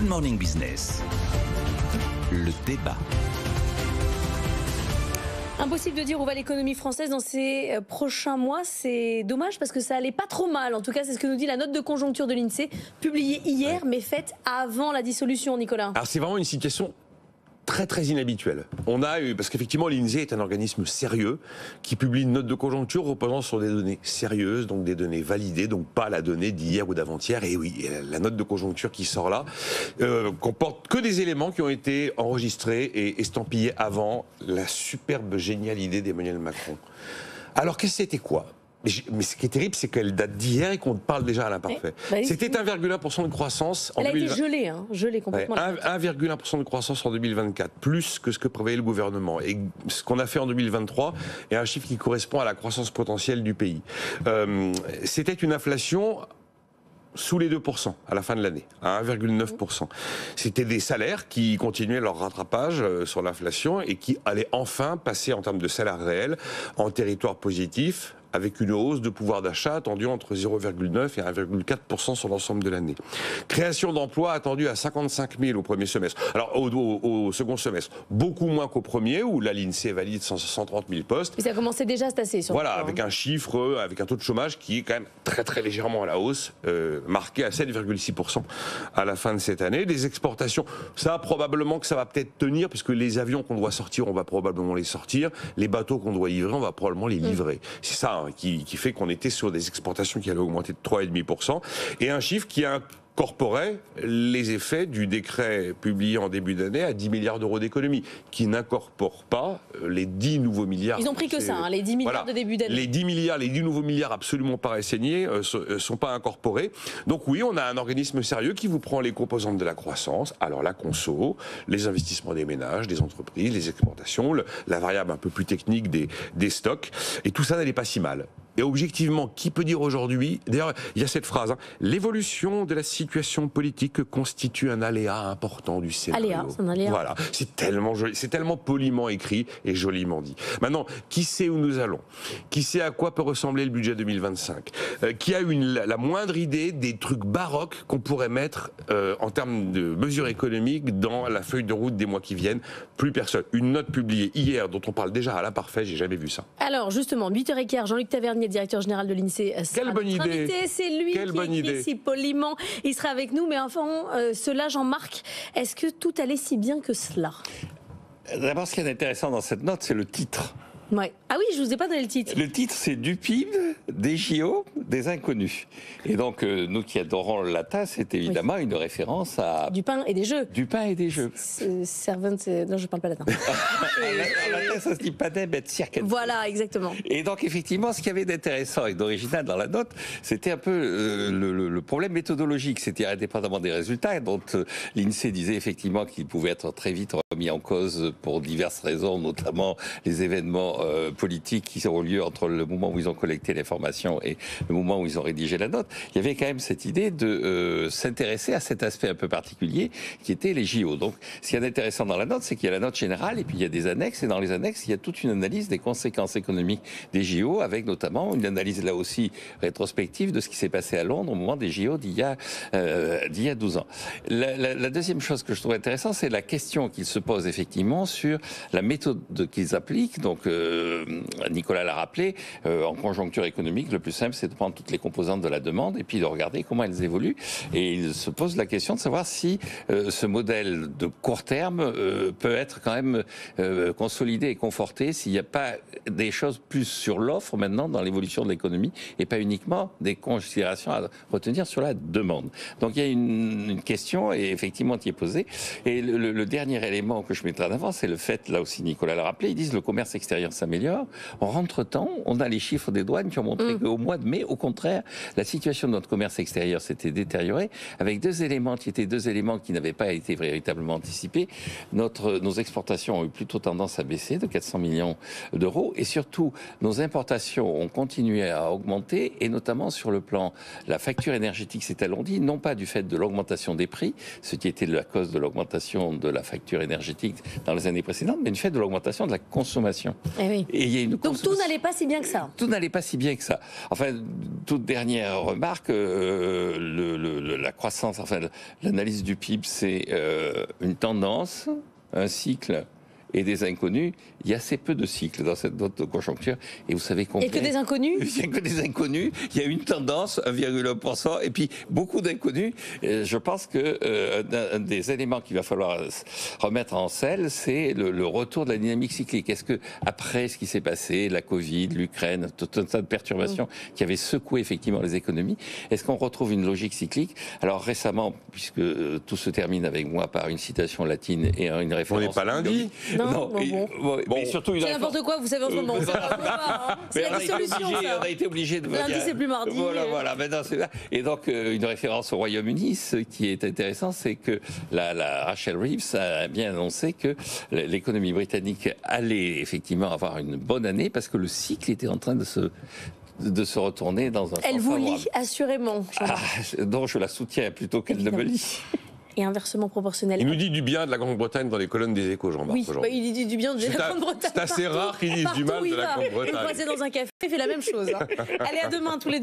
Good Morning Business. Le débat. Impossible de dire où va l'économie française dans ces prochains mois. C'est dommage parce que ça allait pas trop mal. En tout cas, c'est ce que nous dit la note de conjoncture de l'INSEE, publiée hier, mais faite avant la dissolution, Nicolas. Alors c'est vraiment une situation très très inhabituelle. On a eu, parce qu'effectivement l'INSEE est un organisme sérieux qui publie une note de conjoncture reposant sur des données sérieuses, donc des données validées, donc pas la donnée d'hier ou d'avant-hier. Et oui, la note de conjoncture qui sort là comporte que des éléments qui ont été enregistrés et estampillés avant la superbe géniale idée d'Emmanuel Macron. Alors qu'est-ce que c'était quoi ? Mais ce qui est terrible, c'est qu'elle date d'hier et qu'on parle déjà à l'imparfait. C'était 1,1% de croissance en 2020. Elle a été gelée, gelée complètement. 1,1% de croissance en 2024, plus que ce que prévoyait le gouvernement. Et ce qu'on a fait en 2023 est un chiffre qui correspond à la croissance potentielle du pays. C'était une inflation sous les 2% à la fin de l'année, à 1,9%. C'était des salaires qui continuaient leur rattrapage sur l'inflation et qui allaient enfin passer en termes de salaires réels en territoire positif, avec une hausse de pouvoir d'achat attendue entre 0,9 et 1,4% sur l'ensemble de l'année. Création d'emplois attendue à 55 000 au premier semestre. Alors au second semestre, beaucoup moins qu'au premier, où là l'INSEE valide 130 000 postes. Et ça commençait déjà à se tasser. Voilà, avec un chiffre, avec un taux de chômage qui est quand même très très légèrement à la hausse, marqué à 7,6% à la fin de cette année. Les exportations, ça probablement que ça va peut-être tenir, puisque les avions qu'on doit sortir, on va probablement les sortir. Les bateaux qu'on doit livrer, on va probablement les livrer. C'est ça qui fait qu'on était sur des exportations qui allaient augmenter de 3,5%, et un chiffre qui incorporait les effets du décret publié en début d'année à 10 milliards d'euros d'économie, qui n'incorpore pas les 10 nouveaux milliards. Ils ont pris que ça, les 10 milliards de début d'année. Les 10 nouveaux milliards absolument pas renseignés sont pas incorporés. Donc oui, on a un organisme sérieux qui vous prend les composantes de la croissance, alors la conso, les investissements des ménages, des entreprises, les exportations, la variable un peu plus technique des stocks, et tout ça n'allait pas si mal. Et objectivement, qui peut dire aujourd'hui, d'ailleurs il y a cette phrase, l'évolution de la situation politique constitue un aléa important du scénario. Aléa, c'est un aléa. Voilà, c'est tellement joli, c'est tellement poliment écrit et joliment dit. Maintenant, qui sait où nous allons ? Qui sait à quoi peut ressembler le budget 2025 ? Qui a la moindre idée des trucs baroques qu'on pourrait mettre en termes de mesures économiques dans la feuille de route des mois qui viennent ? Plus personne. Une note publiée hier dont on parle déjà à l'imparfait, j'ai jamais vu ça. Alors justement, 8h15, Jean-Luc Tavernier, directeur général de l'INSEE. Quelle bonne idée. C'est lui qui écrit si poliment. Il sera avec nous, mais enfin, cela, Jean-Marc, est-ce que tout allait si bien que cela ? D'abord, ce qui est intéressant dans cette note, c'est le titre. Ouais. Ah oui, je vous ai pas donné le titre. Le titre, c'est du PIB, des JO, des inconnus. Et donc, nous qui adorons le latin, c'est évidemment une référence à... Du pain et des jeux. Du pain et des jeux. Servant, non, je parle pas latin. En latin, ça se dit panem et circenses. Voilà, exactement. Et donc, effectivement, ce qu'il y avait d'intéressant et d'original dans la note, c'était un peu le problème méthodologique. C'était indépendamment des résultats, dont l'INSEE disait effectivement qu'il pouvait être très vite remis en cause pour diverses raisons, notamment les événements politiques qui ont lieu entre le moment où ils ont collecté l'information et le moment où ils ont rédigé la note. Il y avait quand même cette idée de s'intéresser à cet aspect un peu particulier qui était les JO. Donc, ce qui est intéressant dans la note, c'est qu'il y a la note générale et puis il y a des annexes. Et dans les annexes, il y a toute une analyse des conséquences économiques des JO, avec notamment une analyse là aussi rétrospective de ce qui s'est passé à Londres au moment des JO d'il y a 12 ans. La deuxième chose que je trouve intéressante, c'est la question qu'ils se posent effectivement sur la méthode qu'ils appliquent. Donc, Nicolas l'a rappelé, en conjoncture économique, le plus simple, c'est de prendre toutes les composantes de la demande et puis de regarder comment elles évoluent. Et il se pose la question de savoir si ce modèle de court terme peut être quand même consolidé et conforté, s'il n'y a pas des choses plus sur l'offre maintenant dans l'évolution de l'économie et pas uniquement des considérations à retenir sur la demande. Donc il y a une question et effectivement qui est posée. Et le dernier élément que je mettrai en avant, c'est le fait, là aussi Nicolas l'a rappelé, ils disent le commerce extérieur s'améliore. En rentre-temps, on a les chiffres des douanes qui ont montré qu'au mois de mai, au contraire, la situation de notre commerce extérieur s'était détériorée, avec deux éléments qui n'avaient pas été véritablement anticipés. Nos exportations ont eu plutôt tendance à baisser de 400 millions d'euros, et surtout, nos importations ont continué à augmenter, et notamment sur le plan, la facture énergétique s'est alourdie, non pas du fait de l'augmentation des prix, ce qui était la cause de l'augmentation de la facture énergétique dans les années précédentes, mais du fait de l'augmentation de la consommation. oui. Et il y a une Donc tout n'allait pas si bien que ça. Tout n'allait pas si bien que ça. Enfin, toute dernière remarque, la croissance, enfin l'analyse du PIB, c'est une tendance, un cycle et des inconnus. Il y a assez peu de cycles dans cette note de conjoncture. Et vous savez combien... Il n'y a que des inconnus. Il n'y a que des inconnus. Il y a une tendance, 1,1%, et puis beaucoup d'inconnus. Je pense que un des éléments qu'il va falloir remettre en selle, c'est le retour de la dynamique cyclique. Est-ce que après ce qui s'est passé, la Covid, l'Ukraine, tout un tas de perturbations qui avaient secoué effectivement les économies, est-ce qu'on retrouve une logique cyclique? Alors récemment, puisque tout se termine avec moi par une citation latine et une référence... On n'est pas lundi. Non, Mais surtout c'est n'importe quoi, vous savez en ce moment. C'est la dissolution, ça. On a été obligé de... Lundi, c'est plus mardi. Voilà. Maintenant, c'est là. Et donc, une référence au Royaume-Uni, ce qui est intéressant, c'est que la Rachel Reeves a bien annoncé que l'économie britannique allait effectivement avoir une bonne année parce que le cycle était en train de se retourner dans un sens Elle vous favorable. lit assurément. Donc, je la soutiens plutôt qu'elle ne me lit. Et inversement proportionnel. Il nous dit du bien de la Grande-Bretagne dans les colonnes des Échos, Jean-Marc. Oui, il dit du bien de la Grande-Bretagne. C'est assez rare qu'ils disent du mal de la Grande-Bretagne. Une fois c'est dans un café, il fait la même chose. Allez, à demain tous les deux.